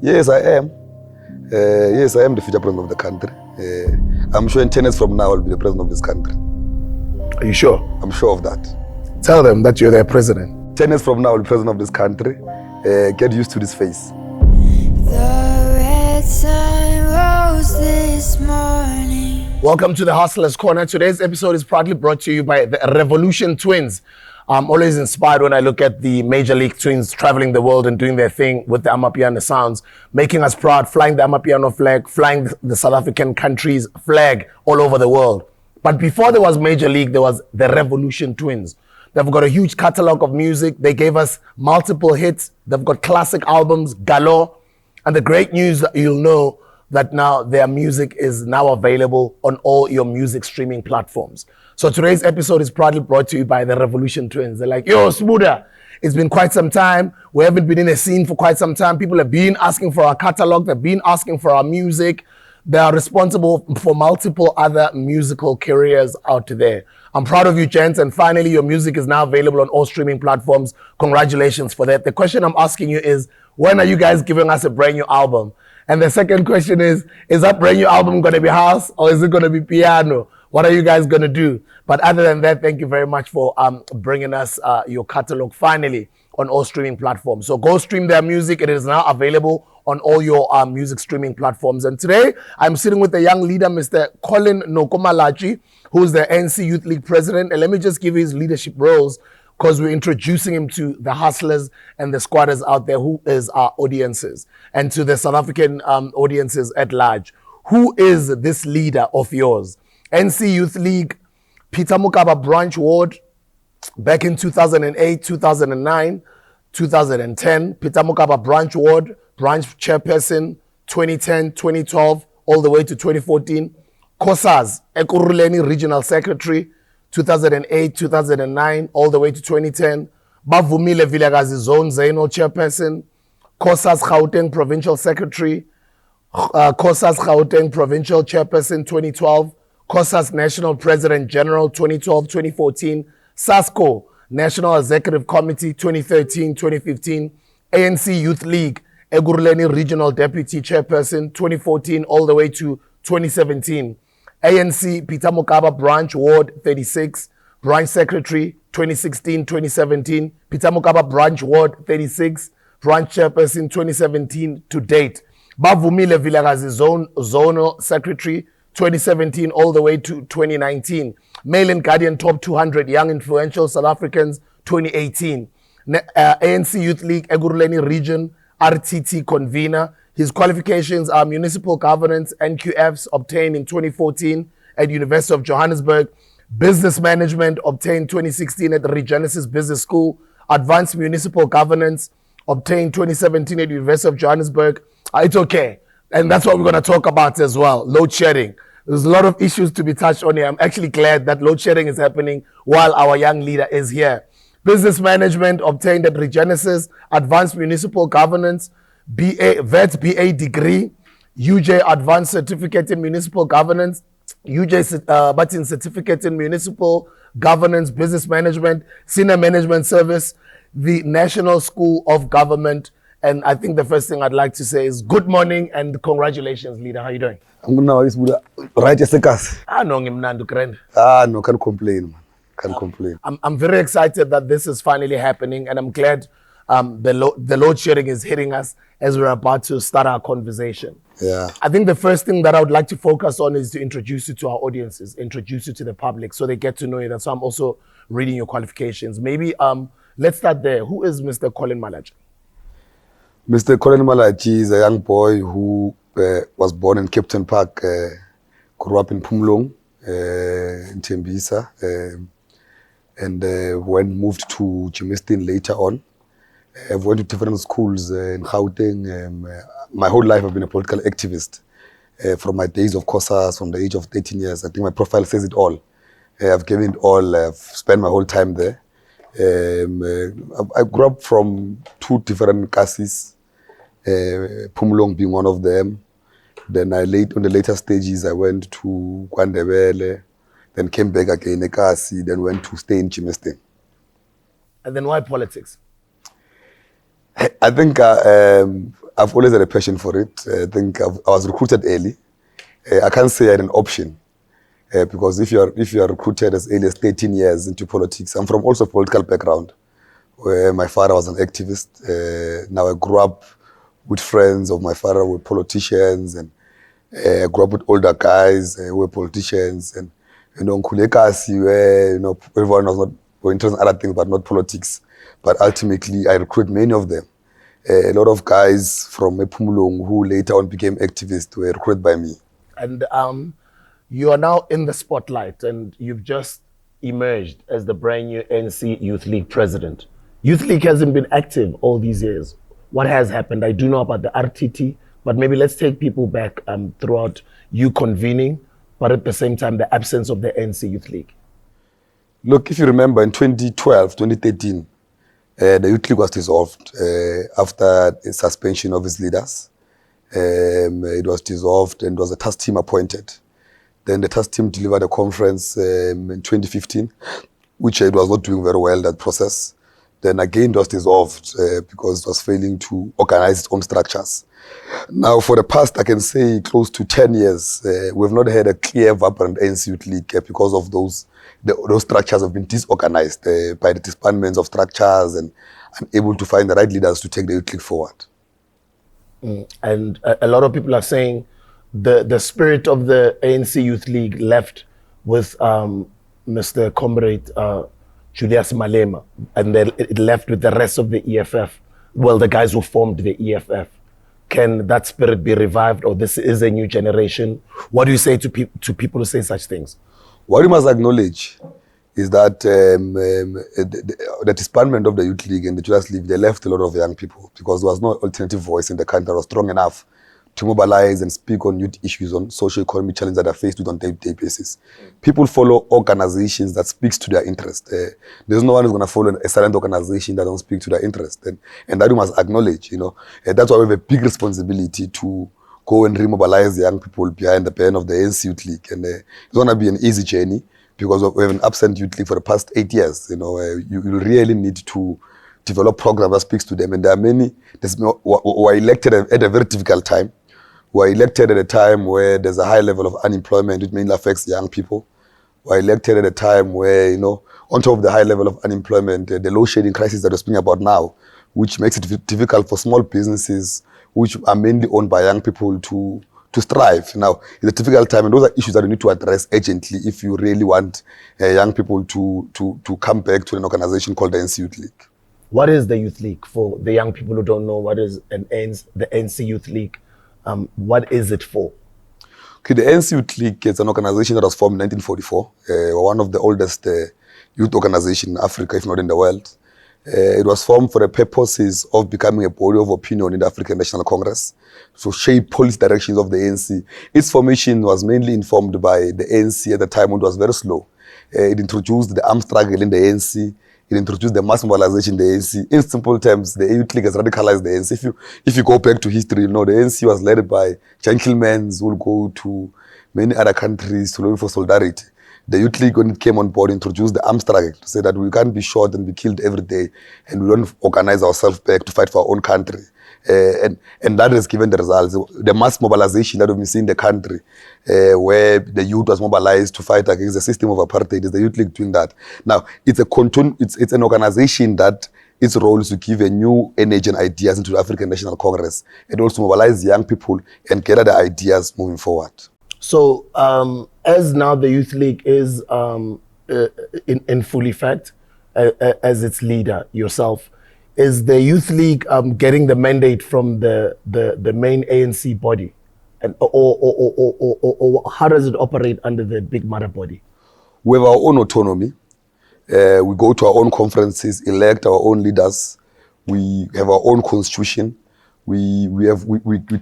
Yes, I am. Yes, I am the future president of the country. I'm sure in 10 years from now, I'll be the president of this country. Are you sure? I'm sure of that. Tell them that you're their president. 10 years from now, I'll be president of this country. Get used to this face. The red sun rose this morning. Welcome to the Hustlers Corner. Today's episode is proudly brought to you by the Revolution Twins. I'm always inspired when I look at the Major League Twins traveling the world and doing their thing with the Amapiano sounds, making us proud, flying the Amapiano flag, flying the South African country's flag all over the world. But before there was Major League, there was the Revolution Twins. They've got a huge catalog of music. They gave us multiple hits. They've got classic albums, galore. And the great news that you'll know that now their music is now available on all your music streaming platforms. So today's episode is proudly brought to you by the Revolution Twins. They're like, yo, Smuda, it's been quite some time. We haven't been in a scene for quite some time. People have been asking for our catalog. They've been asking for our music. They are responsible for multiple other musical careers out there. I'm proud of you, gents. And finally, your music is now available on all streaming platforms. Congratulations for that. The question I'm asking you is, when are you guys giving us a brand new album? And the second question is that brand new album going to be house or is it going to be piano? What are you guys going to do? But other than that, thank you very much for bringing us your catalog finally on all streaming platforms. So go stream their music. It is now available on all your music streaming platforms. And today, I'm sitting with a young leader, Mr. Colin Nokomalachi, who's the ANC Youth League president. And let me just give you his leadership roles because we're introducing him to the hustlers and the squatters out there who is our audiences and to the South African audiences at large. Who is this leader of yours? ANC Youth League, Peter Mokaba branch ward, back in 2008, 2009, 2010. Peter Mokaba branch ward, branch chairperson, 2010, 2012, all the way to 2014. COSAS, Ekurhuleni regional secretary, 2008, 2009, all the way to 2010. Bavumile Vilagazi zone zonal chairperson. COSAS Gauteng provincial secretary. COSAS Gauteng provincial chairperson, 2012. COSAS National President General 2012-2014, SASCO National Executive Committee 2013-2015, ANC Youth League Ekurhuleni Regional Deputy Chairperson 2014 all the way to 2017, ANC Peter Mokaba Branch Ward 36, Branch Secretary 2016-2017, Peter Mokaba Branch Ward 36, Branch Chairperson 2017 to date, Bavumile Vilagazi Zonal Secretary 2017 all the way to 2019. Male and Guardian Top 200 Young Influential South Africans 2018. ANC Youth League Ekurhuleni Region RTT Convenor. His qualifications are Municipal Governance NQFs obtained in 2014 at University of Johannesburg. Business Management obtained 2016 at the Regenesis Business School. Advanced Municipal Governance obtained 2017 at University of Johannesburg. It's okay. And that's what we're going to talk about as well, load shedding. There's a lot of issues to be touched on here. I'm actually glad that load shedding is happening while our young leader is here. Business management obtained at Regenesis, advanced municipal governance, VET BA degree, UJ advanced certificate in municipal governance, UJ but in certificate in municipal governance, business management, senior management service, the National School of Government. And I think the first thing I'd like to say is good morning and congratulations, leader. How are you doing? I'm good now. It's right, Jessica. No, Can't complain, man. Can't complain. I'm very excited that this is finally happening, and I'm glad the load shedding is hitting us as we're about to start our conversation. Yeah. I think the first thing that I would like to focus on is to introduce you to our audiences, introduce you to the public so they get to know you. That's why I'm also reading your qualifications. Maybe let's start there. Who is Mr. Collen Malatji? Mr. Collen Malatji is a young boy who was born in Captain Park, grew up in Pumlong, in Tembisa, and moved to Germiston later on. I've went to different schools in Gauteng. My whole life I've been a political activist. From my days of COSAS, from the age of 13 years. I think my profile says it all. I've given it all. I've spent my whole time there. I grew up from two different cases, Pumlong being one of them. Then on the later stages, I went to Kwandebele, then came back again in Ekasi, then went to stay in Germiston. And then why politics? I think I've always had a passion for it. I think I was recruited early. I can't say I had an option because if you are recruited as early as 13 years into politics, I'm from also political background where my father was an activist. Now I grew up with friends of my father who were politicians, and I grew up with older guys who were politicians, and Nkulekasi, where everyone was were interested in other things but not politics. But ultimately, I recruited many of them. A lot of guys from Ekurhuleni who later on became activists were recruited by me. And you are now in the spotlight, and you've just emerged as the brand new ANC Youth League president. Youth League hasn't been active all these years. What has happened? I do know about the RTT, but maybe let's take people back throughout you convening, but at the same time, the absence of the ANC Youth League. Look, if you remember in 2012, 2013, the Youth League was dissolved after a suspension of its leaders. It was dissolved and was a task team appointed. Then the task team delivered a conference in 2015, which it was not doing very well, that process. Then again it was dissolved because it was failing to organize its own structures. Now for the past, I can say close to 10 years, we've not had a clear, vibrant ANC Youth League because of those structures have been disorganized by the disbandments of structures and unable to find the right leaders to take the Youth League forward. And a lot of people are saying the spirit of the ANC Youth League left with Mr. Comrade Julius Malema, and then it left with the rest of the EFF. Well, the guys who formed the EFF. Can that spirit be revived, or this is a new generation? What do you say to people who say such things? What you must acknowledge is that the disbandment of the Youth League and the Julius League, they left a lot of young people because there was no alternative voice in the country that was strong enough to mobilize and speak on youth issues, on socio-economic challenges that are faced with on a day-to-day basis. People follow organizations that speaks to their interest. There's no one who's going to follow a silent organization that don't speak to their interest. And that you must acknowledge, that's why we have a big responsibility to go and remobilize the young people behind the pen of the ANC Youth League. And it's going to be an easy journey because we have an absent Youth League for the past 8 years. You really need to develop programs that speaks to them. And there are many who are elected at a very difficult time. Were elected at a time where there's a high level of unemployment, which mainly affects young people. Were elected at a time where, on top of the high level of unemployment, the load shedding crisis that we're speaking about now, which makes it difficult for small businesses, which are mainly owned by young people, to strive. Now, it's a difficult time, and those are issues that we need to address urgently if you really want young people to come back to an organization called the ANC Youth League. What is the Youth League? For the young people who don't know, what is the ANC Youth League? What is it for? Okay, the ANC Youth League is an organization that was formed in 1944. One of the oldest youth organizations in Africa, if not in the world. It was formed for the purposes of becoming a body of opinion in the African National Congress to shape policy directions of the ANC. Its formation was mainly informed by the ANC at the time when it was very slow. It introduced the armed struggle in the ANC. It introduced the mass mobilization in the ANC. In simple terms, the Youth League has radicalized the ANC. If you go back to history, the ANC was led by gentlemen who will go to many other countries to look for solidarity. The Youth League, when it came on board, introduced the armed struggle to say that we can't be shot and be killed every day, and we don't organize ourselves back to fight for our own country. And that has given the results. The mass mobilization that we've been seeing in the country, where the youth was mobilized to fight against the system of apartheid, is the Youth League doing that. Now, it's an organization that its role is to give a new energy and ideas into the African National Congress, and also mobilize young people and gather the ideas moving forward. So, as now the Youth League is in full effect, as its leader yourself, is the Youth League getting the mandate from the main ANC body, and or how does it operate under the big mother body? We have our own autonomy. We go to our own conferences, elect our own leaders. We have our own constitution. We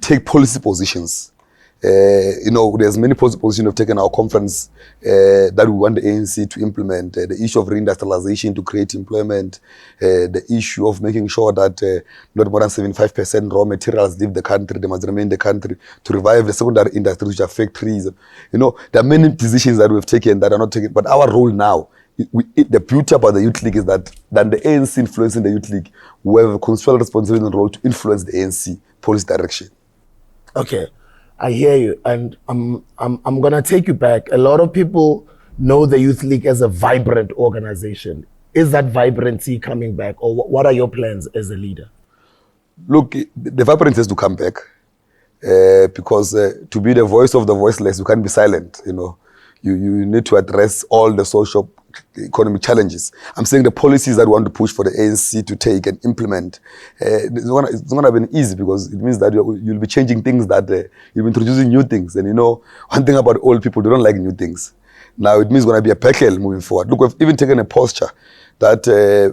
take policy positions. There's many policy positions we've taken our conference that we want the ANC to implement. The issue of reindustrialization to create employment, the issue of making sure that not more than 75% raw materials leave the country, they must remain in the country, to revive the secondary industries which are factories. There are many decisions that we've taken that are not taken, but our role now the beauty about the Youth League is that than the ANC influencing the Youth League, we have a constitutional responsibility and role to influence the ANC policy direction. Okay, I hear you, and I'm gonna take you back. A lot of people know the Youth League as a vibrant organization. Is that vibrancy coming back, or what are your plans as a leader? Look, the vibrancy has to come back because to be the voice of the voiceless, you can't be silent. You know, you need to address all the social economic challenges. I'm saying the policies that we want to push for the ANC to take and implement, it's not going to be easy because it means that you'll be changing things, that you'll be introducing new things. And you know, one thing about old people, they don't like new things. Now it means it's going to be a battle moving forward. Look, we've even taken a posture that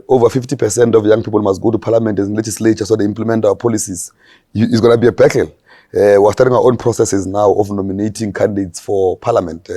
over 50% of young people must go to parliament and legislature so they implement our policies. It's going to be a battle. We're starting our own processes now of nominating candidates for parliament.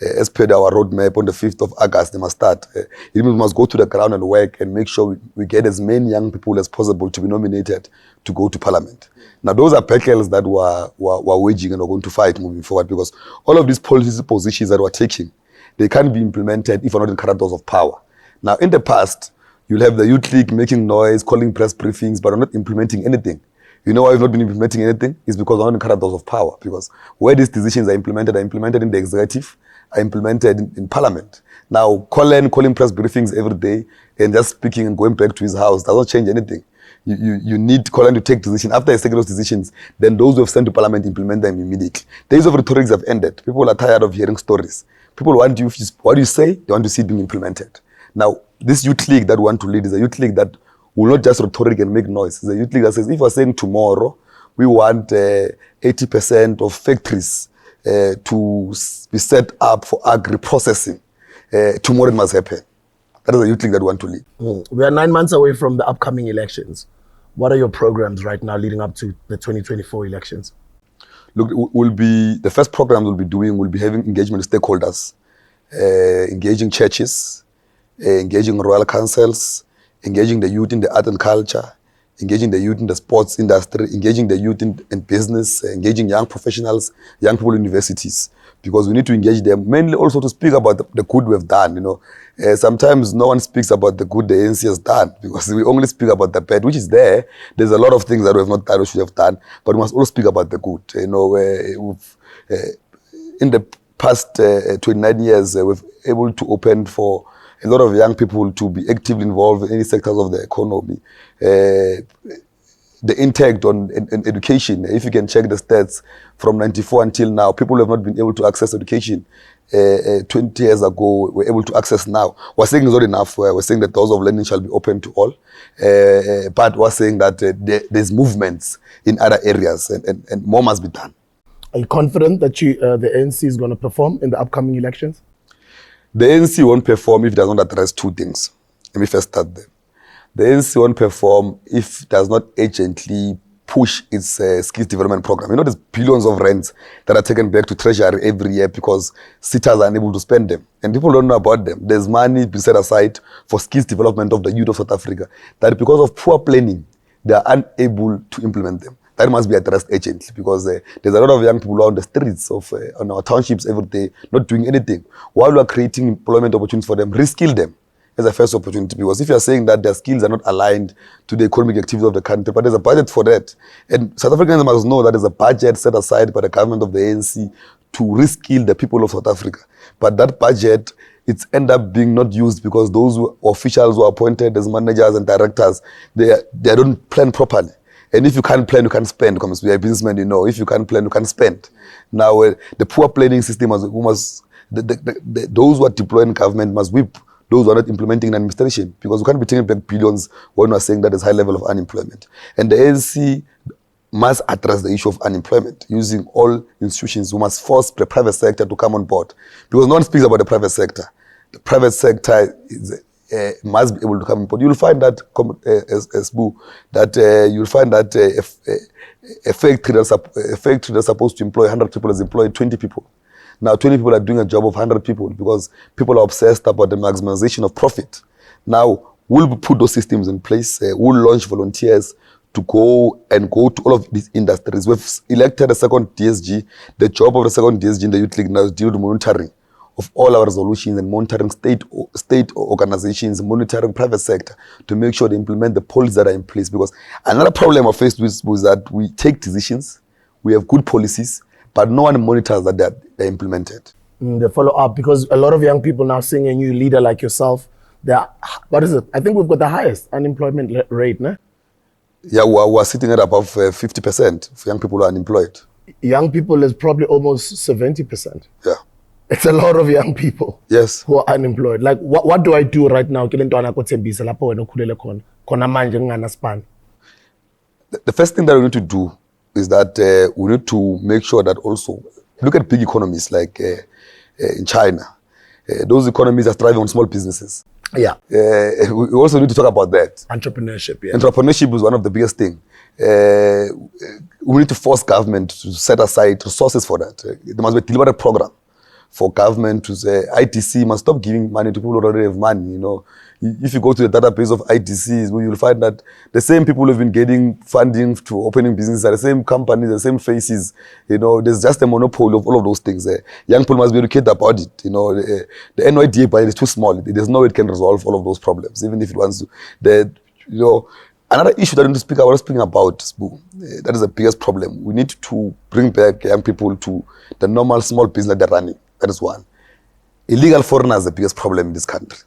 As per our roadmap on the 5th of August, they must start. It means we must go to the ground and work and make sure we get as many young people as possible to be nominated to go to parliament. Now, those are battles that we're waging and we're going to fight moving forward, because all of these policy positions that we're taking, they can't be implemented if we're not in corridors of power. Now, in the past, you'll have the Youth League making noise, calling press briefings, but not implementing anything. You know why we've not been implementing anything? It's because we're not in corridors of power. Because where these decisions are implemented in the executive, are implemented in parliament. Now, Colin calling press briefings every day and just speaking and going back to his house doesn't change anything. You need Colin to take decisions. After he's taken those decisions, then those who have sent to parliament implement them immediately. Days of rhetoric have ended. People are tired of hearing stories. People want you, what you say, they want to see it being implemented. Now, this Youth League that we want to lead is a Youth League that will not just rhetoric and make noise. It's a Youth League that says, if we're saying tomorrow, we want 80% of factories to be set up for agri-processing, tomorrow it must happen. That is a Youth League that we want to lead. We are 9 months away from the upcoming elections. What are your programs right now leading up to the 2024 elections? Look, the first program we'll be having engagement with stakeholders, engaging churches, engaging royal councils, engaging the youth in the art and culture, engaging the youth in the sports industry, engaging the youth in business, engaging young professionals, young people in universities, because we need to engage them, mainly also to speak about the good we've done. You know, sometimes no one speaks about the good the ANC has done, because we only speak about the bad, which is there. There's a lot of things that we have not done or should have done, but we must also speak about the good. You know, in the past 29 years, we've able to open for a lot of young people to be actively involved in any sectors of the economy. The impact on education, if you can check the stats from 94 until now, people have not been able to access education. 20 years ago, we're able to access now. We're saying it's not enough. We're saying that doors of learning shall be open to all. But we're saying that there's movements in other areas and more must be done. Are you confident that the ANC is going to perform in the upcoming elections? The ANC won't perform if it does not address two things. Let me first start there. The ANC won't perform if it does not urgently push its skills development program. You know, there's billions of rands that are taken back to treasury every year because sitters are unable to spend them. And people don't know about them. There's money being set aside for skills development of the youth of South Africa that because of poor planning, they are unable to implement them. That must be addressed urgently, because there's a lot of young people on the streets of on our townships every day not doing anything. While we are creating employment opportunities for them, reskill them as a first opportunity, because if you are saying that their skills are not aligned to the economic activities of the country, but there's a budget for that. And South Africans must know that there's a budget set aside by the government of the ANC to reskill the people of South Africa. But that budget, it's end up being not used because those officials who are appointed as managers and directors, they don't plan properly. And if you can't plan, you can't spend. Because we are businessmen, you know. If you can't plan, you can't spend. Now, the poor planning system, those who are deploying government must whip those who are not implementing in administration. Because we can't be taking back billions when we are saying that there's high level of unemployment. And the ANC must address the issue of unemployment using all institutions who must force the private sector to come on board. Because no one speaks about the private sector. The private sector must be able to come on board. You'll find that, you'll find that a factory that's supposed to employ 100 people is employing 20 people. Now 20 people are doing a job of 100 people because people are obsessed about the maximization of profit. Now, we'll put those systems in place. We'll launch volunteers to go to all of these industries. We've elected a second DSG. The job of the second DSG in the Youth League now is deal with monitoring of all our resolutions and monitoring state organizations, monitoring private sector to make sure they implement the policies that are in place. Because another problem we're faced with was that we take decisions, we have good policies, but no one monitors that they're implemented. The follow up, because a lot of young people now seeing a new leader like yourself, what is it? I think we've got the highest unemployment rate, no? Yeah, we're sitting at above 50% of young people who are unemployed. Young people is probably almost 70%. Yeah. It's a lot of young people. Yes. Who are unemployed. Like, what do I do right now? The first thing that we need to do is that we need to make sure that also, look at big economies like in China. Those economies are thriving on small businesses. Yeah. We also need to talk about that. Entrepreneurship, yeah. Entrepreneurship is one of the biggest things. We need to force government to set aside resources for that. There must be a deliberate program for government to say ITC must stop giving money to people who already have money. You know, if you go to the database of ITCs, you'll find that the same people who've been getting funding to opening businesses are the same companies, the same faces. You know, there's just a monopoly of all of those things. Young people must be educated about it. You know, the NYDA budget is too small. There's no way it can resolve all of those problems, even if it wants to. You know, another issue that I want to speak about, that is the biggest problem. We need to bring back young people to the normal small business that they're running. That is one. Illegal foreigners is the biggest problem in this country.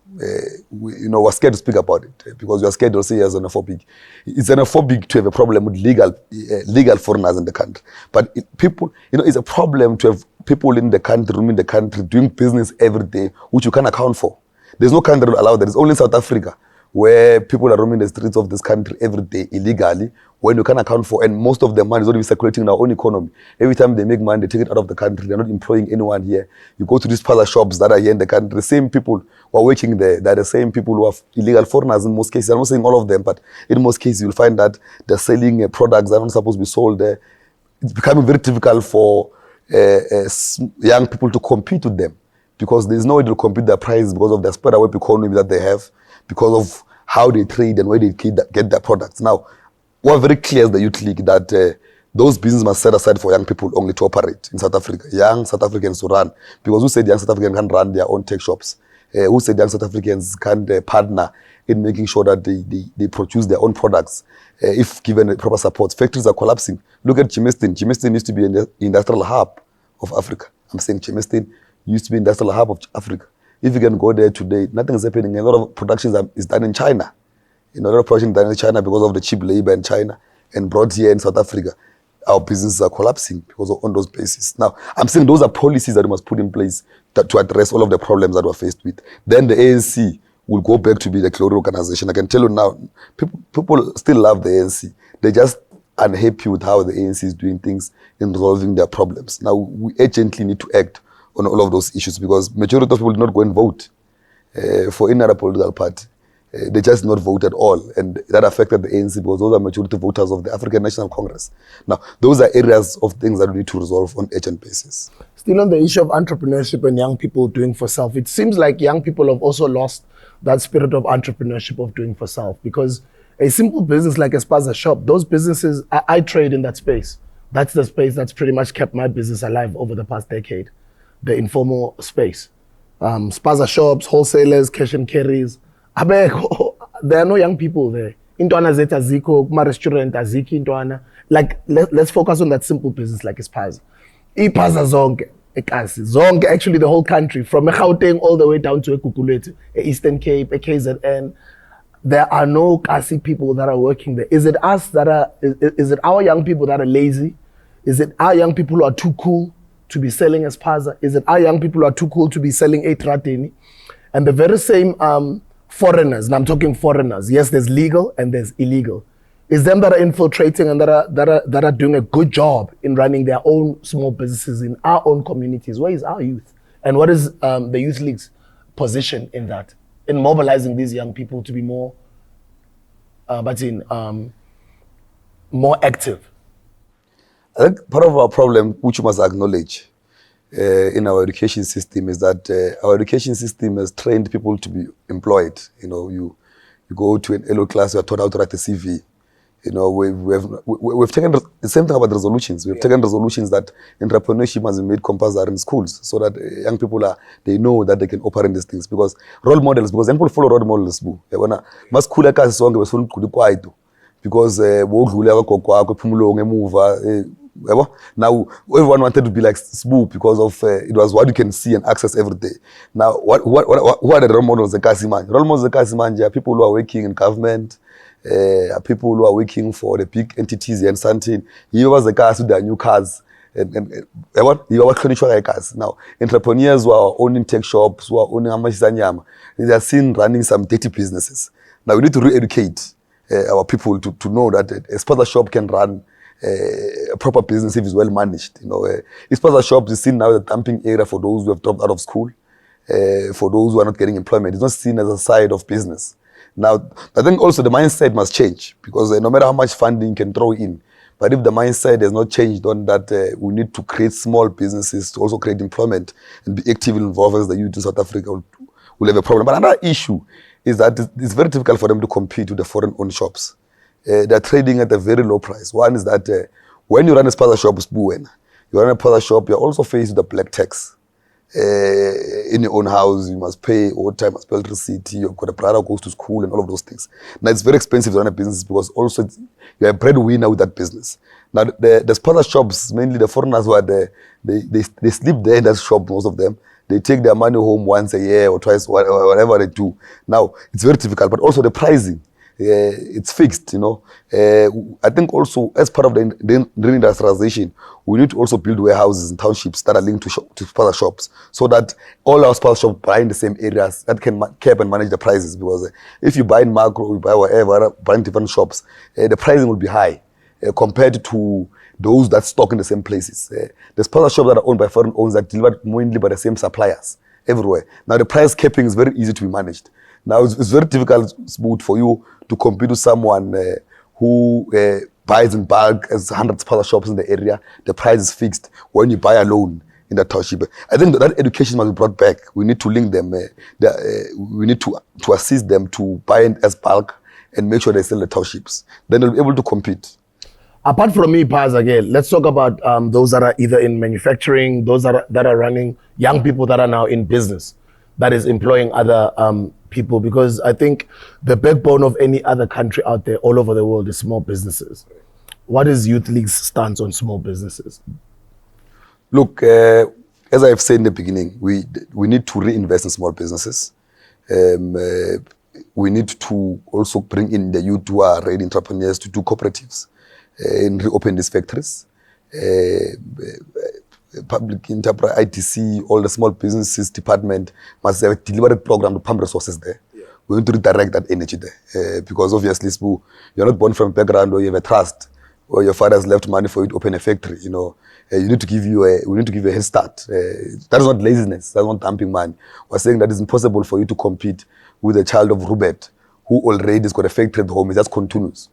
We're scared to speak about it because we are scared to say it's xenophobic. It's xenophobic to have a problem with legal foreigners in the country. But it's a problem to have people in the country, roaming the country, doing business every day, which you can't account for. There's no country that allows that. It's only South Africa where people are roaming the streets of this country every day illegally, when you can't account for, and most of their money is already circulating in our own economy. Every time they make money, they take it out of the country. They're not employing anyone here. You go to these parlor shops that are here in the country, the same people who are working there, they're the same people who are illegal foreigners in most cases. I'm not saying all of them, but in most cases you'll find that they're selling products that are not supposed to be sold there. It's becoming very difficult for young people to compete with them because there's no way to compete their prices because of the spread away economy that they have, because of how they trade and where they get their products. Now, we're very clear as the Youth League that those businesses must set aside for young people only to operate in South Africa. Young South Africans to run. Because who said young South Africans can run their own tech shops? Who said young South Africans can partner in making sure that they produce their own products if given the proper support? Factories are collapsing. Look at Germiston. Germiston used to be an industrial hub of Africa. I'm saying Germiston used to be industrial hub of Africa. If you can go there today, nothing is happening. A lot of production is done in China. A lot of production is done in China because of the cheap labor in China and brought here in South Africa. Our businesses are collapsing because on those bases. Now, I'm saying those are policies that we must put in place to address all of the problems that we're faced with. Then the ANC will go back to be the glory organization. I can tell you now, people still love the ANC. They're just unhappy with how the ANC is doing things in resolving their problems. Now, we urgently need to act on all of those issues because majority of people did not go and vote for any other political party. They just not vote at all, and that affected the ANC because those are majority voters of the African National Congress. Now, those are areas of things that we need to resolve on urgent basis. Still on the issue of entrepreneurship and young people doing for self, it seems like young people have also lost that spirit of entrepreneurship of doing for self, because a simple business like a spaza shop, those businesses, I trade in that space. That's the space that's pretty much kept my business alive over the past decade, the informal space. Spaza shops, wholesalers, cash and carries. There are no young people there. Intwana zeta ziko, kuma restaurant aziki intwana. Like, let's focus on that simple business like Spaza. Ipaza zonke, ekasi, zonke, actually the whole country, from Gauteng all the way down to Ekurhuleni, Eastern Cape, KZN. There are no kasi people that are working there. Is it us that are, is it our young people that are lazy? Is it our young people who are too cool to be selling Spaza? Is it our young people who are too cool to be selling Etrateni? And the very same foreigners, and I'm talking foreigners, yes, there's legal and there's illegal. It's them that are infiltrating and that are doing a good job in running their own small businesses in our own communities. Where is our youth? And what is the Youth League's position in that? In mobilizing these young people to be more, more active? I think part of our problem, which we must acknowledge in our education system, is that our education system has trained people to be employed. You know, you go to an LO class, you are taught how to write a CV. You know, we've taken the same thing about resolutions. We've taken resolutions that entrepreneurship must be made compulsory in schools, so that young people they know that they can operate these things, because role models, because young people follow role models. Mas khula kasi sonke besifuna ukugula kwaito, because wodlula kwagogo wakho ephumulong emuva. Now everyone wanted to be like Sbu because of it was what you can see and access every day. Now what are the role models of Kasimanje? Role models of Kasimanje are people who are working in government, are people who are working for the big entities and something. He was the guys with their new cars. Now entrepreneurs who are owning tech shops, who are owning amashizanyama, they are seen running some dirty businesses. Now we need to re-educate our people to know that a sponsor shop can run a proper business if it's well managed. You know, a sponsor shop is seen now as a dumping area for those who have dropped out of school, for those who are not getting employment. It's not seen as a side of business. Now, I think also the mindset must change, because no matter how much funding you can throw in, but if the mindset has not changed on that, we need to create small businesses to also create employment and be actively involved as the youth in South Africa, will have a problem. But another issue is that it's very difficult for them to compete with the foreign-owned shops. They're trading at a very low price. One is that when you run a spaza shop, you run a spaza shop, you're also faced with the black tax. In your own house, you must pay overtime, must pay electricity, you've got a brother who goes to school and all of those things. Now it's very expensive to run a business, because also you're a breadwinner with that business. Now the spaza shops, mainly the foreigners who are there, they sleep there in that shop, most of them. They take their money home once a year or twice, or whatever they do. Now it's very difficult, but also the pricing. It's fixed, you know. I think also as part of the industrialization, we need to also build warehouses in townships that are linked to spaza shops, so that all our spaza shops buy in the same areas that can cap and manage the prices. Because if you buy in macro, you buy whatever, buy in different shops, the pricing will be high compared to those that stock in the same places. The spaza shops that are owned by foreign owners are delivered mainly by the same suppliers everywhere. Now the price capping is very easy to be managed. Now it's very difficult for you to compete with someone who buys in bulk, as 100 spaza shops in the area. The price is fixed when you buy alone in the township. I think that education must be brought back. We need to link them. We need to assist them to buy in as bulk and make sure they sell the townships. Then they'll be able to compete. Apart from me, Paz, again, let's talk about those that are either in manufacturing, those that are running, young people that are now in business, that is employing other people, because I think the backbone of any other country out there all over the world is small businesses. What is Youth League's stance on small businesses? Look, as I've said in the beginning, we need to reinvest in small businesses. We need to also bring in the youth who are ready entrepreneurs to do cooperatives and reopen these factories. Public enterprise, ITC, all the small businesses department must have a deliberate program to pump resources there. Yeah. We need to redirect that energy there, because obviously, you're not born from a background where you have a trust, or your father has left money for you to open a factory. You know, we need to give you a head start. That is not laziness. That's not dumping money. We're saying that it's impossible for you to compete with a child of Rupert, who already has got a factory at home. It just continues.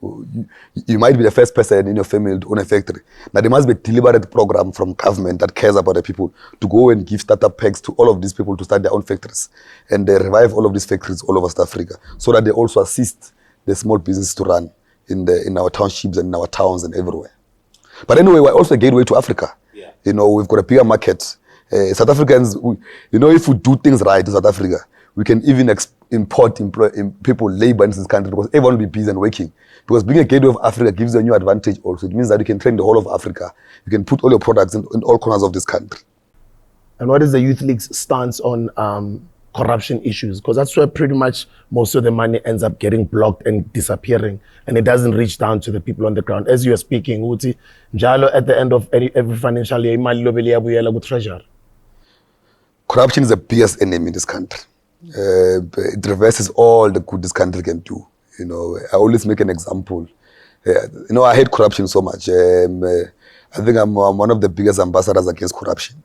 You might be the first person in your family to own a factory. Now there must be a deliberate program from government that cares about the people to go and give startup packs to all of these people to start their own factories, and they revive all of these factories all over South Africa, so that they also assist the small businesses to run in our townships and in our towns and everywhere. But anyway, we're also a gateway to Africa. Yeah. You know, we've got a bigger market. South Africans, if we do things right in South Africa, we can even import people, labor in this country, because everyone will be busy and working. Because being a gateway of Africa gives you a new advantage also. It means that you can train the whole of Africa. You can put all your products in all corners of this country. And what is the Youth League's stance on corruption issues? Because that's where pretty much most of the money ends up getting blocked and disappearing, and it doesn't reach down to the people on the ground. As you are speaking, Uti, Njalo, at the end of every financial year, treasure. Corruption is the biggest enemy in this country. It reverses all the good this country can do. You know, I always make an example. I hate corruption so much. I think I'm one of the biggest ambassadors against corruption.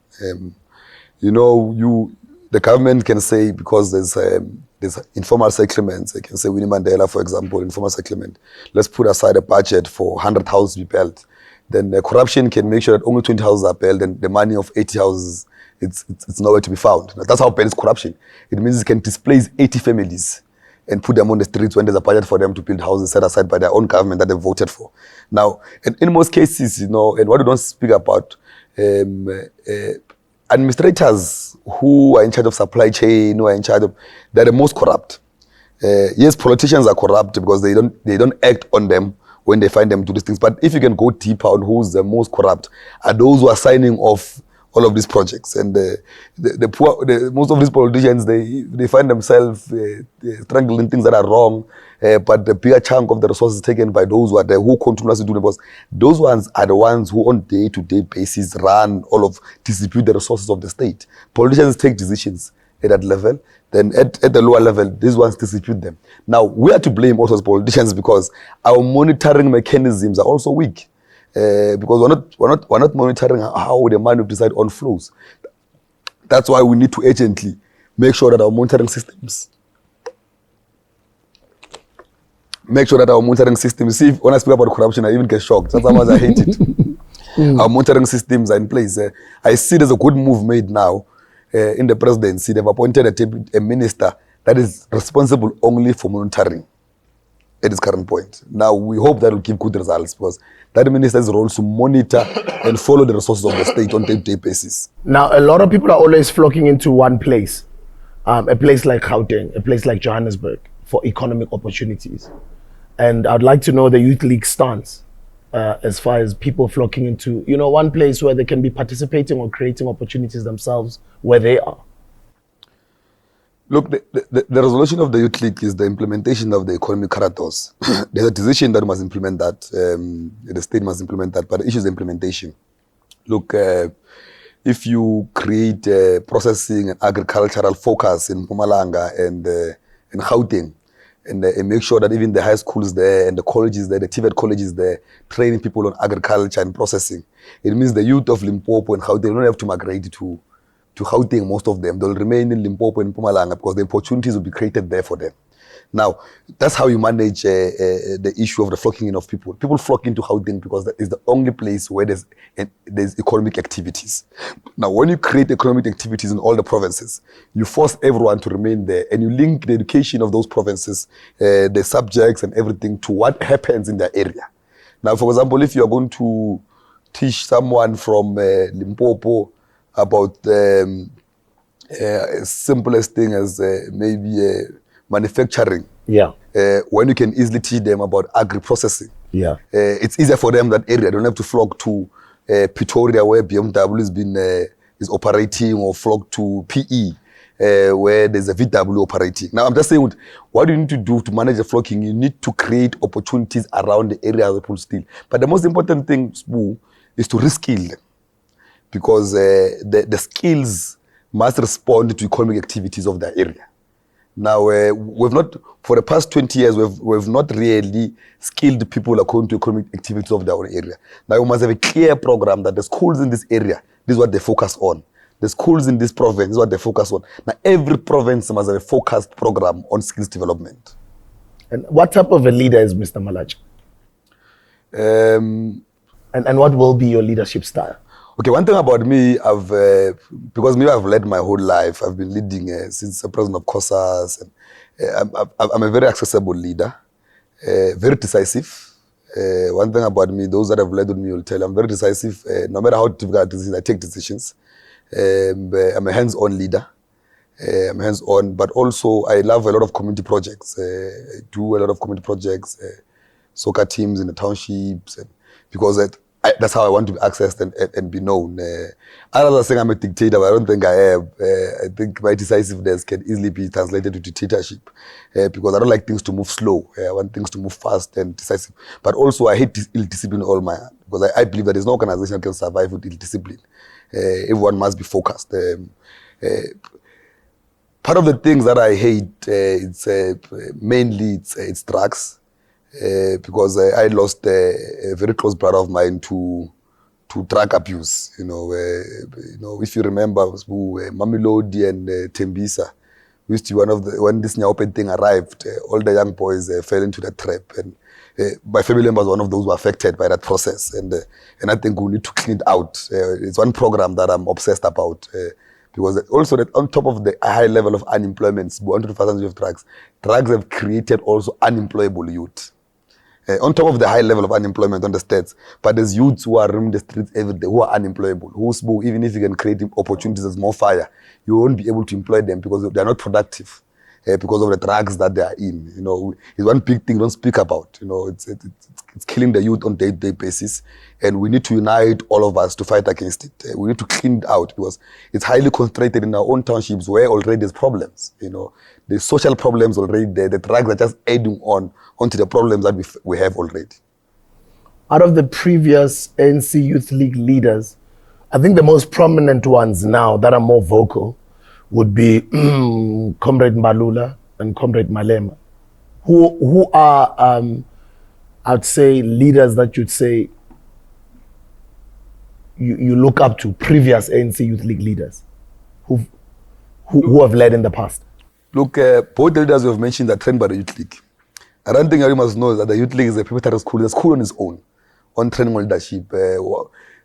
The government can say, because there's informal settlements, they can say Winnie Mandela, for example, informal settlement. Let's put aside a budget for 100 houses to be built. Then the corruption can make sure that only 20 houses are built, and the money of 80 houses, it's nowhere to be found. That's how bad is corruption. It means it can displace 80 families and put them on the streets when there's a budget for them to build houses set aside by their own government that they voted for. Now, in most cases, and what we don't speak about, administrators who are in charge of supply chain, who are in charge of, they're the most corrupt. Yes, politicians are corrupt because they don't act on them when they find them do these things. But if you can go deeper on who's the most corrupt, are those who are signing off all of these projects. And the poor, most of these politicians, they find themselves strangling things that are wrong, but the bigger chunk of the resources is taken by those who are there, who continuously do the because those ones are the ones who on day-to-day basis distribute the resources of the state. Politicians take decisions at that level, then at the lower level, these ones distribute them. Now, we are to blame also as politicians because our monitoring mechanisms are also weak. Because we're not monitoring how the money we decide on flows. That's why we need to urgently make sure that our monitoring systems. See, when I speak about corruption, I even get shocked. That's how much I hate it. Our monitoring systems are in place. I see there's a good move made now in the presidency. They've appointed a minister that is responsible only for monitoring at this current point. Now, we hope that will give good results because that minister's role is to monitor and follow the resources of the state on a day-to-day basis. Now, a lot of people are always flocking into one place, a place like Gauteng, a place like Johannesburg, for economic opportunities. And I'd like to know the Youth League stance as far as people flocking into, one place where they can be participating or creating opportunities themselves where they are. Look, the resolution of the Youth League is the implementation of the economic corridors. There's a decision that must implement that. The state must implement that, but the issue is implementation. Look, if you create processing and agricultural focus in Mpumalanga and in Gauteng, and make sure that even the high schools there and the colleges there, the TVET colleges there, training people on agriculture and processing, it means the youth of Limpopo and Gauteng don't have to migrate to Gauteng, most of them. They'll remain in Limpopo and Mpumalanga because the opportunities will be created there for them. Now, that's how you manage the issue of the flocking in of people. People flock into Gauteng because that is the only place where there's economic activities. Now, when you create economic activities in all the provinces, you force everyone to remain there and you link the education of those provinces, the subjects and everything to what happens in their area. Now, for example, if you're going to teach someone from Limpopo about simplest thing as maybe manufacturing. Yeah. When you can easily teach them about agri-processing. Yeah. It's easier for them that area. They don't have to flock to Pretoria where BMW is operating, or flock to PE where there's a VW operating. Now I'm just saying, what do you need to do to manage the flocking? You need to create opportunities around the area of people still. But the most important thing, Sbu, is to reskill them. Because the skills must respond to economic activities of the area. Now, we've not, for the past 20 years, we've not really skilled people according to economic activities of their own area. Now, we must have a clear program that the schools in this area, this is what they focus on. The schools in this province, this is what they focus on. Now, every province must have a focused program on skills development. And what type of a leader is Mr. Malatji? And what will be your leadership style? Okay, one thing about me, because I've led my whole life. I've been leading since the president of COSAS. And, I'm a very accessible leader, very decisive. One thing about me, those that have led with me will tell you, I'm very decisive. No matter how difficult it is, I take decisions. I'm a hands-on leader. I'm hands-on, but also I love a lot of community projects. I do a lot of community projects, soccer teams in the townships, because that's how I want to be accessed and be known. Others are saying I'm a dictator, but I don't think I am. I think my decisiveness can easily be translated to dictatorship because I don't like things to move slow. I want things to move fast and decisive. But also I hate ill-discipline all my hand because I believe that there's no organization that can survive with ill-discipline. Everyone must be focused. Part of the things that I hate, mainly it's drugs. Because I lost a very close brother of mine to drug abuse. If you remember, Mamelodi and Tembisa used to be when this Nyaopen thing arrived, all the young boys fell into that trap, and my family member was one of those who were affected by that process, and I think we need to clean it out. It's one program that I'm obsessed about Because also that on top of the high level of unemployment, 100,000 of drugs have created also unemployable youth. On top of the high level of unemployment on the states, but there's youths who are roaming the streets every day, who are unemployable, who even if you can create opportunities as more fire, you won't be able to employ them because they're not productive. Because of the drugs that they are in, it's one big thing we don't speak about. It's killing the youth on day-to-day basis, and we need to unite all of us to fight against it. We need to clean it out because it's highly concentrated in our own townships where already there's problems. The social problems already there. The drugs are just adding onto the problems that we have already. Out of the previous ANC Youth League leaders, I think the most prominent ones now that are more vocal would be Comrade Mbalula and Comrade Malema, who are, I'd say, leaders that you'd say you look up to, previous ANC Youth League leaders who have led in the past. Look, both the leaders you have mentioned are trained by the Youth League. And one thing you must know is that the Youth League is a preparatory school. It's a school on its own, on training on leadership.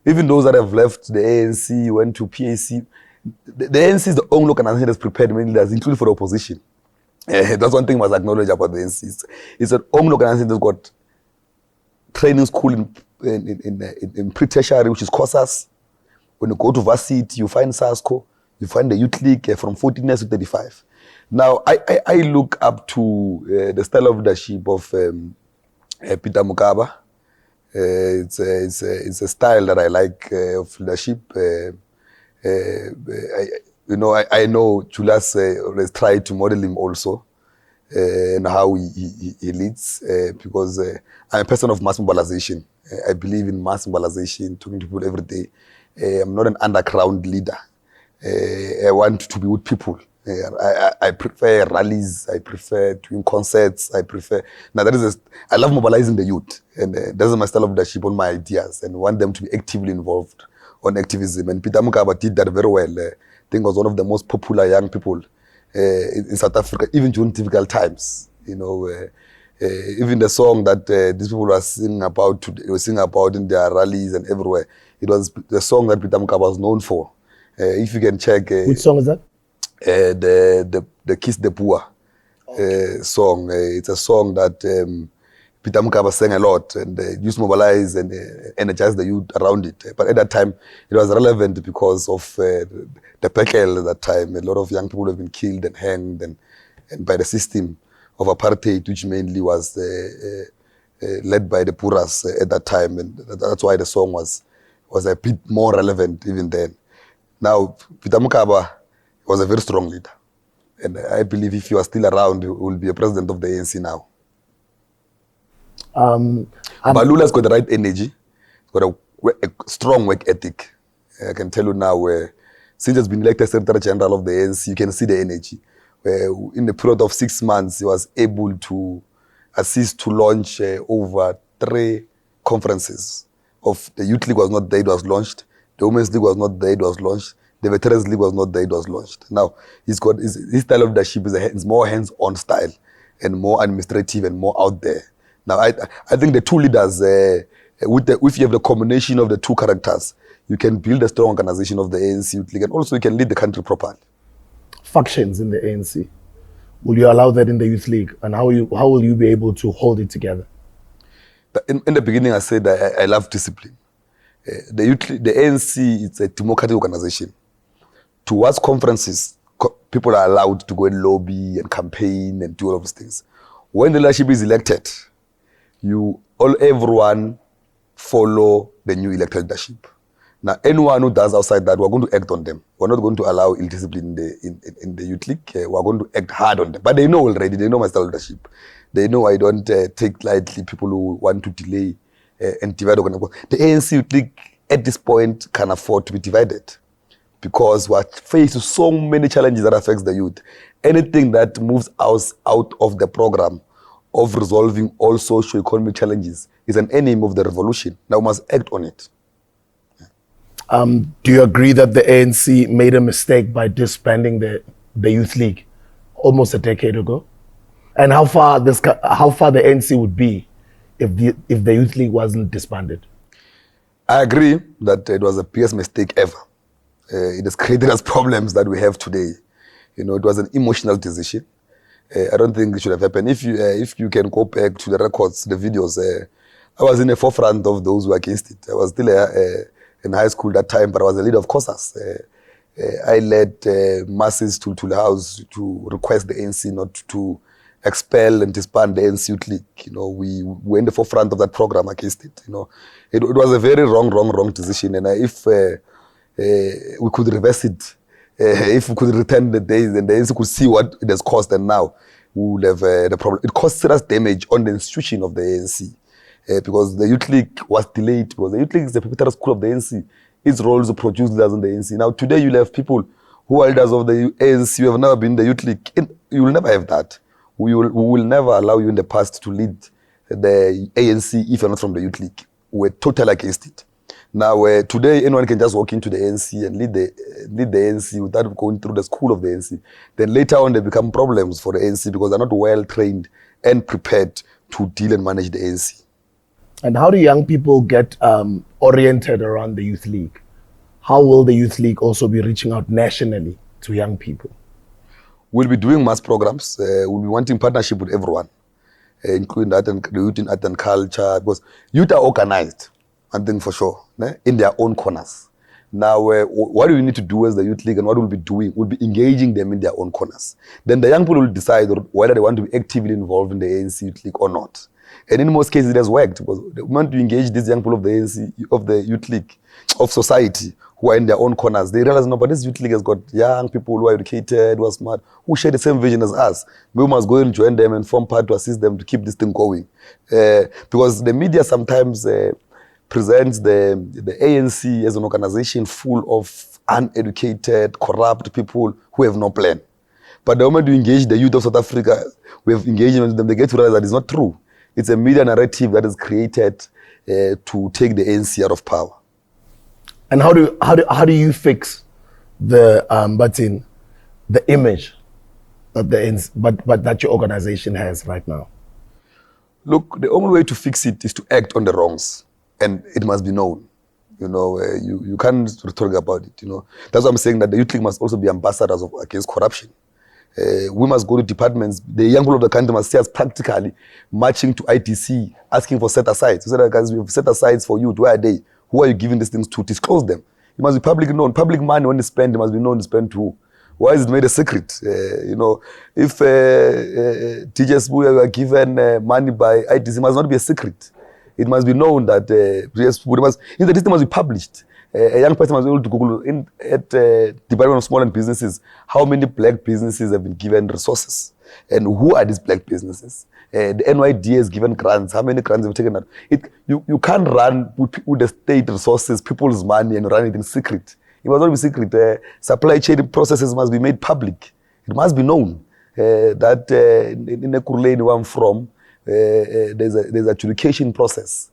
Even those that have left the ANC, went to PAC, the ANC is the only organization that's prepared many leaders, including for the opposition. That's one thing we must acknowledge about the ANC. It's an only organization that's got training school in pre-tertiary, which is COSAS. When you go to varsity, you find SASCO, you find the Youth League from 14 years to 35. Now, I look up to the style of leadership of Peter Mokaba. It's a style that I like of leadership. I know Julius always tried to model him also, and how he leads, because I'm a person of mass mobilization. I believe in mass mobilization, talking to people every day. I'm not an underground leader. I want to be with people. I prefer rallies. I prefer doing concerts. I love mobilizing the youth, and that's my style of leadership, on my ideas, and want them to be actively involved on activism. And Peter Mokaba did that very well. I think was one of the most popular young people in South Africa, even during difficult times. Even the song that these people were singing about in their rallies and everywhere, it was the song that Peter Mokaba was known for. If you can check, which song is that? The Kiss the Poor song. It's a song that Peter Mokaba sang a lot, and used to mobilize and energize the youth around it. But at that time, it was relevant because of the Pekel at that time. A lot of young people have been killed and hanged and by the system of apartheid, which mainly was led by the Puras at that time. And that's why the song was a bit more relevant even then. Now, Peter Mokaba was a very strong leader. And I believe if he was still around, he will be a president of the ANC now. Balula's got the right energy, got a strong work ethic. I can tell you now, since he's been elected Secretary General of the ANC, you can see the energy. In the period of 6 months, he was able to assist to launch over 3 conferences. Of the Youth League was not there, it was launched. The Women's League was not there, it was launched. The Veterans League was not there, it was launched. Now, his style of leadership is more hands-on style and more administrative and more out there. Now, I think the two leaders, if you have the combination of the two characters, you can build a strong organization of the ANC Youth League, and also you can lead the country properly. Factions in the ANC, will you allow that in the Youth League, and how will you be able to hold it together? In the beginning, I said I love discipline. The ANC, it's a democratic organization. Towards conferences, people are allowed to go and lobby and campaign and do all of these things. When the leadership is elected, everyone follow the new elected leadership. Now, anyone who does outside that, we're going to act on them. We're not going to allow ill discipline in the Youth League. We're going to act hard on them. But they know already. They know my style of leadership. They know I don't take lightly people who want to delay and divide. The ANC Youth League at this point can afford to be divided, because we're faced with so many challenges that affects the youth. Anything that moves us out of the program of resolving all socio-economic challenges is an enemy of the revolution. Now we must act on it. Do you agree that the ANC made a mistake by disbanding the Youth League almost a decade ago? And how far the ANC would be if the Youth League wasn't disbanded? I agree that it was the biggest mistake ever. It has created us problems that we have today. You know, it was an emotional decision. I don't think it should have happened. If you can go back to the records, the videos, I was in the forefront of those who were against it. I was still in high school that time, but I was the leader of COSAS. I led masses to the house to request the ANC not to expel and disband the ANC Youth League. You know, we were in the forefront of that program against it. You know, it was a very wrong decision. And if we could reverse it, if we could return the days and the ANC could see what it has caused, and now we would have the problem. It caused serious damage on the institution of the ANC because the Youth League was delayed, because the Youth League is the preparatory school of the ANC. Its role is to produce leaders in the ANC. Now today you have people who are leaders of the ANC who have never been in the Youth League. You will never have that. We will never allow you in the past to lead the ANC if you're not from the Youth League. We're totally against it. Now, today, anyone can just walk into the ANC and lead the ANC without going through the school of the ANC. Then later on, they become problems for the ANC because they're not well trained and prepared to deal and manage the ANC. And how do young people get oriented around the Youth League? How will the Youth League also be reaching out nationally to young people? We'll be doing mass programs. We'll be wanting partnership with everyone, including the youth in art and culture, because youth are organized, one thing for sure, in their own corners. Now, what do we need to do as the Youth League, and what we'll be doing? We'll be engaging them in their own corners. Then the young people will decide whether they want to be actively involved in the ANC Youth League or not. And in most cases, it has worked, because the moment you engage these young people of the ANC, of the Youth League, of society, who are in their own corners, they realize, no, but this Youth League has got young people who are educated, who are smart, who share the same vision as us. We must go and join them and form part to assist them to keep this thing going. Because the media sometimes presents the ANC as an organization full of uneducated, corrupt people who have no plan. But the moment you engage the youth of South Africa, we have engaged them, they get to realize that it's not true. It's a media narrative that is created to take the ANC out of power. And how do you fix the image that the ANC, but that your organization has right now? Look, the only way to fix it is to act on the wrongs, and it must be known. You know, you can't talk about it. You know, that's why I'm saying that the Youth League must also be ambassadors against corruption. We must go to departments. The young people of the country must see us practically marching to ITC, asking for set-asides. So that, guys, we have set-asides for you. Where are they? Who are you giving these things to? Disclose them. It must be public known. Public money, when they spend, it must be known to spend to who. Why is it made a secret? You know, if teachers who are given money by ITC, it must not be a secret. It must be known that the system must be published. A young person must be able to Google at Department of Small and Businesses how many black businesses have been given resources and who are these black businesses. The NYD has given grants. How many grants have taken out? You can't run with the state resources, people's money, and run it in secret. It must not be secret. Supply chain processes must be made public. It must be known that in Ekurhuleni, where I'm from, there's an adjudication process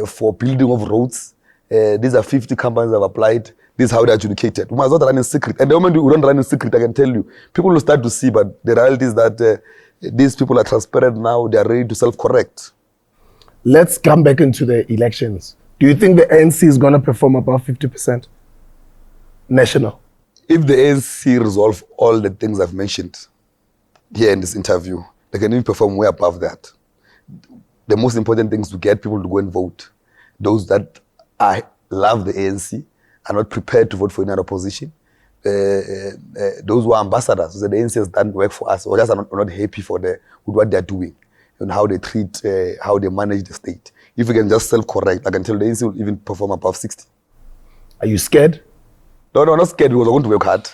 for building of roads. These are 50 companies that have applied. This is how they're adjudicated. We must not run in secret. And the moment we don't run in secret, I can tell you, people will start to see, but the reality is that these people are transparent now. They are ready to self-correct. Let's come back into the elections. Do you think the ANC is going to perform above 50% national? If the ANC resolve all the things I've mentioned here in this interview, they can even perform way above that. The most important thing is to get people to go and vote. Those that love the ANC, are not prepared to vote for any other opposition. Those who are ambassadors, so the ANC has done work for us, or just are not happy with what they're doing and how they treat, how they manage the state. If we can just self-correct, I can tell the ANC will even perform above 60. Are you scared? No, not scared, because we're going to work hard.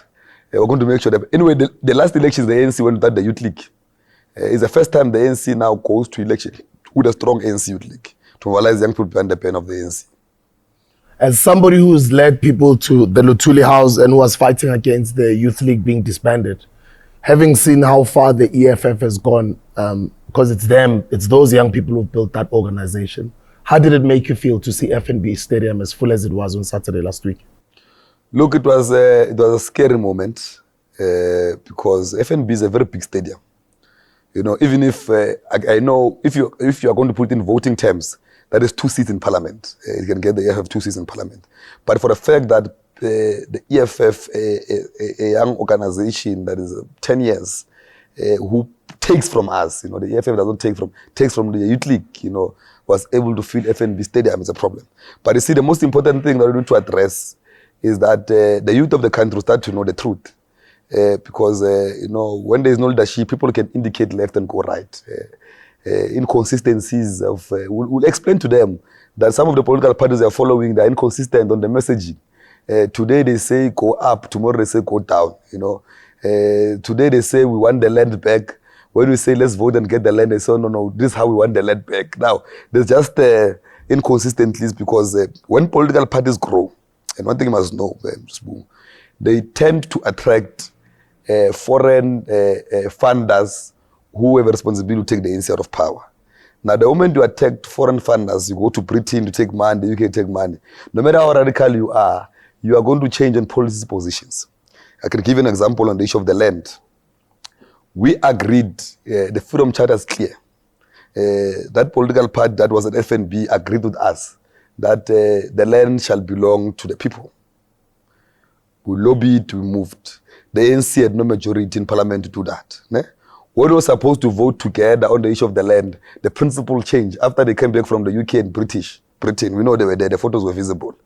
We're going to make sure that, anyway, the last elections, the ANC went without the Youth League. It's the first time the ANC now goes to election with a strong ANC Youth League to mobilize young people behind the pen of the ANC. As somebody who's led people to the Lutuli House and was fighting against the Youth League being disbanded, having seen how far the EFF has gone, because it's those young people who built that organization, how did it make you feel to see FNB Stadium as full as it was on Saturday last week? Look, it was a scary moment because FNB is a very big stadium. You know, even if I know if you are going to put in voting terms, that is 2 seats in parliament. You can get the EFF 2 seats in parliament. But for the fact that the EFF, a young organization that is 10 years, who takes from us, you know, the EFF doesn't takes from the Youth League, you know, was able to fill FNB Stadium is a problem. But you see, the most important thing that we need to address is that the youth of the country start to know the truth. Because, you know, when there is no leadership, people can indicate left and go right. Inconsistencies of, we'll explain to them that some of the political parties they are following, they are inconsistent on the messaging. Today they say go up, tomorrow they say go down, you know. Today they say we want the land back. When we say let's vote and get the land, they say no, this is how we want the land back. Now, there's just inconsistencies because when political parties grow, and one thing you must know, they tend to attract foreign funders who have a responsibility to take the ANC out of power. Now, the moment you attack foreign funders, you go to Britain to take money, the UK to take money. No matter how radical you are going to change on policy positions. I can give you an example on the issue of the land. We agreed, the Freedom Charter is clear. That political party that was at FNB agreed with us that the land shall belong to the people. We lobbied, we moved. The ANC had no majority in parliament to do that. Ne? When we were supposed to vote together on the issue of the land, the principle changed after they came back from the UK and Britain. We know they were there, the photos were visible.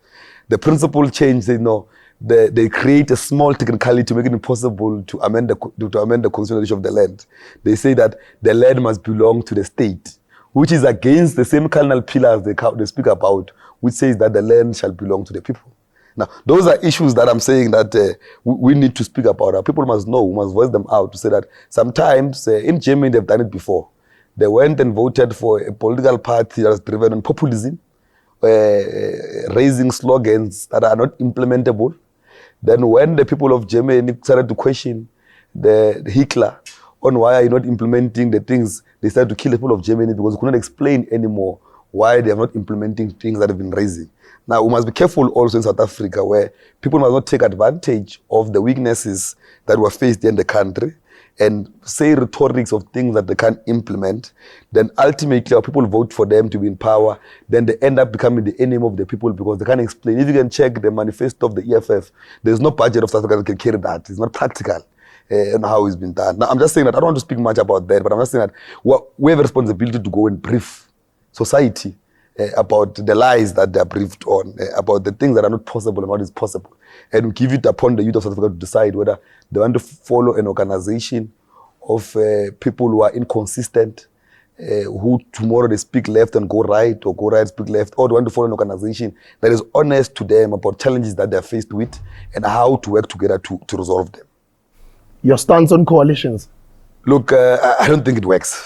The principle changed, you know, they create a small technicality to make it impossible to amend the constitution of the land. They say that the land must belong to the state, which is against the same cardinal pillars they speak about, which says that the land shall belong to the people. Now, those are issues that I'm saying that we need to speak about. Our people must know, we must voice them out to say that sometimes in Germany they've done it before. They went and voted for a political party that was driven on populism, raising slogans that are not implementable. Then when the people of Germany started to question the Hitler on why are you not implementing the things, they started to kill the people of Germany because they could not explain anymore why they are not implementing things that have been raising. Now, we must be careful also in South Africa where people must not take advantage of the weaknesses that were faced in the country and say rhetorics of things that they can't implement. Then ultimately, our people vote for them to be in power. Then they end up becoming the enemy of the people because they can't explain. If you can check the manifesto of the EFF, there's no budget of South Africa that can carry that. It's not practical and how it's been done. Now, I'm just saying that I don't want to speak much about that, but I'm just saying that we have a responsibility to go and brief society about the lies that they are briefed on, about the things that are not possible and what is possible. And we give it upon the youth of South Africa to decide whether they want to follow an organization of people who are inconsistent, who tomorrow they speak left and go right, or go right, speak left, or they want to follow an organization that is honest to them about challenges that they're faced with and how to work together to resolve them. Your stance on coalitions? Look, I don't think it works.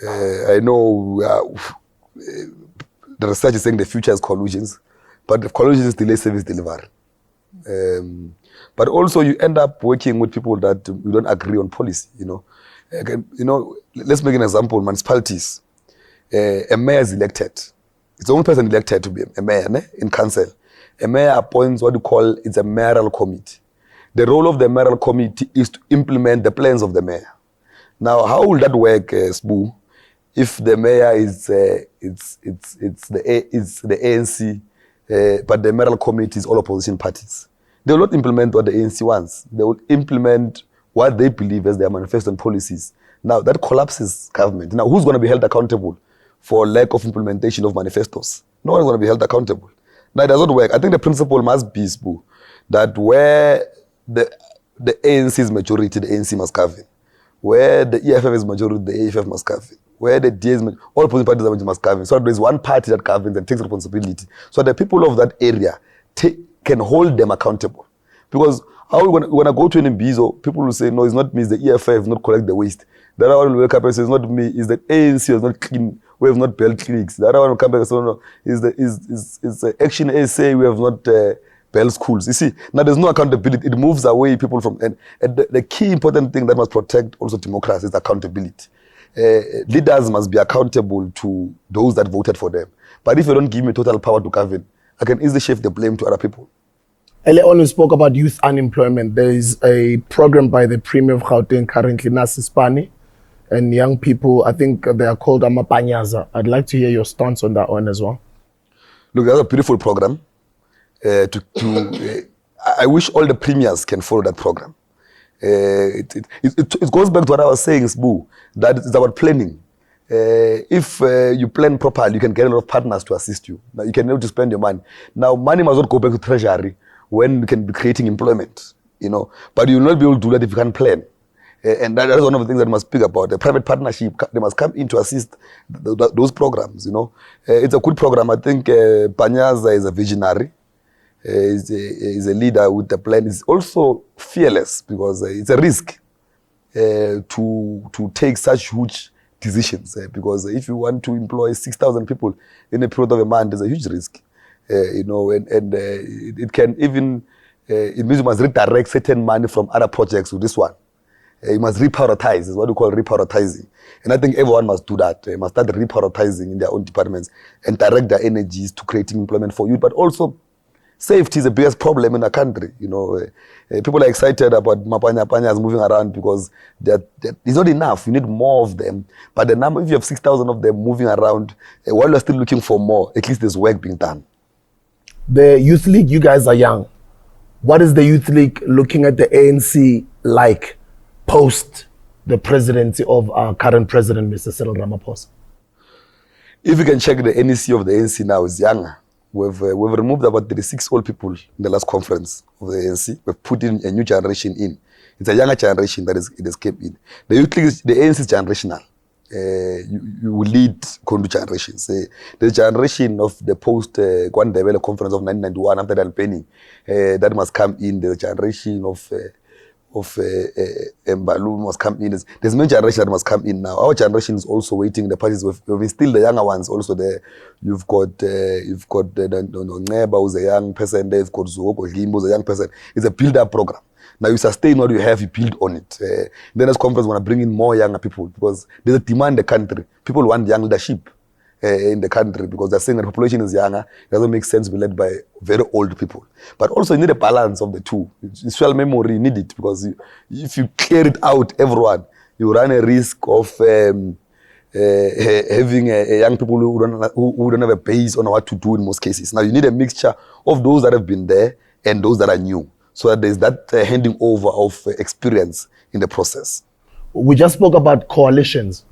I know the research is saying the future is collusions, but if collusions delay service delivery. But also you end up working with people that you don't agree on policy, you know. Again, you know, let's make an example, municipalities. A mayor is elected. It's the only person elected to be a mayor in council. A mayor appoints what you call, it's a mayoral committee. The role of the mayoral committee is to implement the plans of the mayor. Now, how will that work, Sbu? If the mayor is it's the ANC, but the mayoral committee is all opposition parties, they will not implement what the ANC wants. They will implement what they believe as their manifesto and policies. Now that collapses government. Now who's going to be held accountable for lack of implementation of manifestos? No one is going to be held accountable. Now it does not work. I think the principle must be, Sbu, that where the ANC is majority, the ANC must govern. Where the EFF is majority, the EFF must govern. Where the DA is, all opposing parties must govern. So there is one party that governs and takes responsibility. So the people of that area can hold them accountable. Because how we when I go to an Mbizo, people will say, no, it's not me, it's the EFF, not collect the waste. The other one will wake up and say, it's not me, it's the ANC has not clean, we have not built clinics. The other one will come back and say, no, it's the Action SA, we have not built schools. You see, now there's no accountability. It moves away people from, and the key important thing that must protect also democracy is accountability. Leaders must be accountable to those that voted for them. But if you don't give me total power to govern, I can easily shift the blame to other people. Earlier on, we spoke about youth unemployment. There is a program by the Premier of Gauteng currently, Nasispani, and young people, I think they are called Amapanyaza. I'd like to hear your stance on that one as well. Look, that's a beautiful program to I wish all the premiers can follow that program. It goes back to what I was saying, Sbu, that it's about planning. If you plan properly, you can get a lot of partners to assist you. Now, you can know to spend your money. Now, money must not go back to treasury when you can be creating employment, you know. But you will not be able to do that if you can't plan. And that is one of the things that we must speak about. The private partnership, they must come in to assist those programs, you know. It's a good program. I think Panyaza is a visionary. Is a leader with a plan. Is also fearless because it's a risk to take such huge decisions. Because if you want to employ 6,000 people in a period of a month, there's a huge risk. You know, and it can even it means you must redirect certain money from other projects to this one. You must reprioritize. Is what we call reprioritizing. And I think everyone must do that. They must start reprioritizing in their own departments and direct their energies to creating employment for youth, but also safety is the biggest problem in the country. You know, people are excited about Mapanyas moving around because it's not enough. You need more of them. But the number, if you have 6,000 of them moving around, while you're still looking for more, at least there's work being done. The Youth League, you guys are young. What is the Youth League looking at the ANC like post the presidency of our current president, Mr. Cyril Ramaphosa? If you can check the NEC of the ANC now, is younger. We've removed about 36 old people in the last conference of the ANC. We've put in a new generation in. It's a younger generation that it has kept in. The Youth League, the ANC is generational. You will lead Kondu generations. The generation of the post-Kwandebele conference of 1991 after the Alpeni, that must come in. The generation of Mbalu must come in. There's many generations that must come in now. Our generation is also waiting. The parties we've still the younger ones also there. You've got Neba, who's a young person there. You've got Zuoko Limbo, who's a young person. It's a build-up program. Now you sustain what you have, you build on it. Then as conference, we want to bring in more younger people because there's a demand in the country. People want young leadership in the country because they're saying that the population is younger. It doesn't make sense to be led by very old people. But also you need a balance of the two. Visual memory, you need it because if you clear it out, everyone, you run a risk of having young people who don't have a base on what to do in most cases. Now you need a mixture of those that have been there and those that are new. So that there's that handing over of experience in the process. We just spoke about coalitions.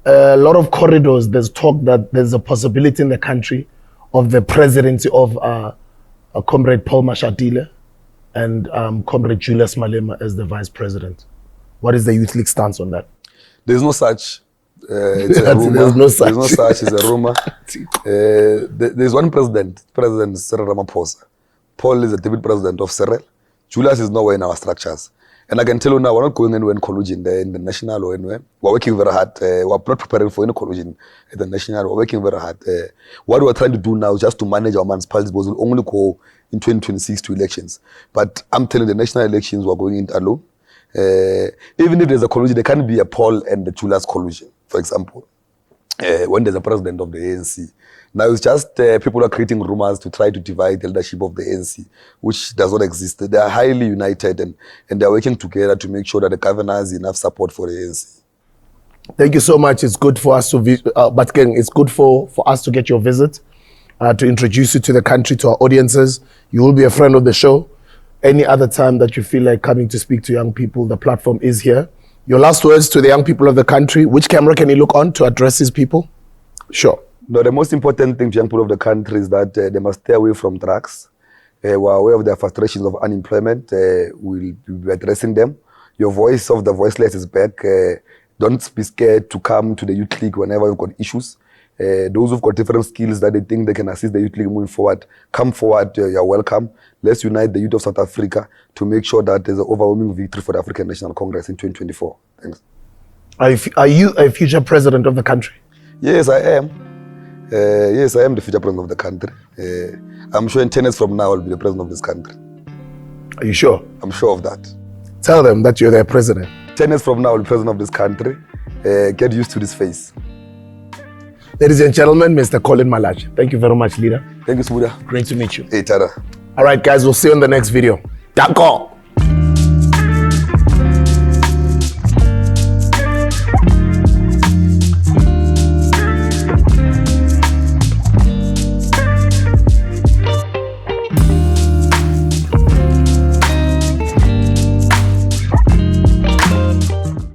A lot of corridors, there's talk that there's a possibility in the country of the presidency of Comrade Paul Mashatile and Comrade Julius Malema as the vice president. What is the Youth League stance on that? There's no such. It's a rumor. There's no such. There's no such. It's a rumor. There's one president, President Cyril Ramaphosa. Paul is the deputy president of Cyril. Julius is nowhere in our structures. And I can tell you now, we're not going anywhere in collusion there in the national or anywhere. We're working very hard. We're not preparing for any collusion at the national. We're working very hard. What we're trying to do now is just to manage our municipalities, because we'll only go in 2026 to elections. But I'm telling you, the national elections, we're going in alone. Even if there's a collusion, there can be a Paul and the Julius collusion, for example, when there's a president of the ANC. Now it's just people are creating rumors to try to divide the leadership of the ANC, which does not exist. They are highly united and they are working together to make sure that the governor has enough support for the ANC. Thank you so much. It's good for us to but again, it's good for us to get your visit, to introduce you to the country, to our audiences. You will be a friend of the show. Any other time that you feel like coming to speak to young people, the platform is here. Your last words to the young people of the country. Which camera can you look on to address these people? Sure. No, the most important thing to young people of the country is that they must stay away from drugs. We're aware of their frustrations of unemployment. We'll be addressing them. Your voice of the voiceless is back. Don't be scared to come to the Youth League whenever you've got issues. Those who've got different skills that they think they can assist the Youth League moving forward, come forward. You're welcome. Let's unite the youth of South Africa to make sure that there's an overwhelming victory for the African National Congress in 2024. Thanks. Are you a future president of the country? Yes, I am. Yes, I am the future president of the country. I'm sure in 10 years from now, I'll be the president of this country. Are you sure? I'm sure of that. Tell them that you're their president. 10 years from now, I'll be president of this country. Get used to this face. Ladies and gentlemen, Mr. Collen Malatji. Thank you very much, leader. Thank you, Smuda. Great to meet you. Hey, Tada. All right, guys, we'll see you in the next video. Danko.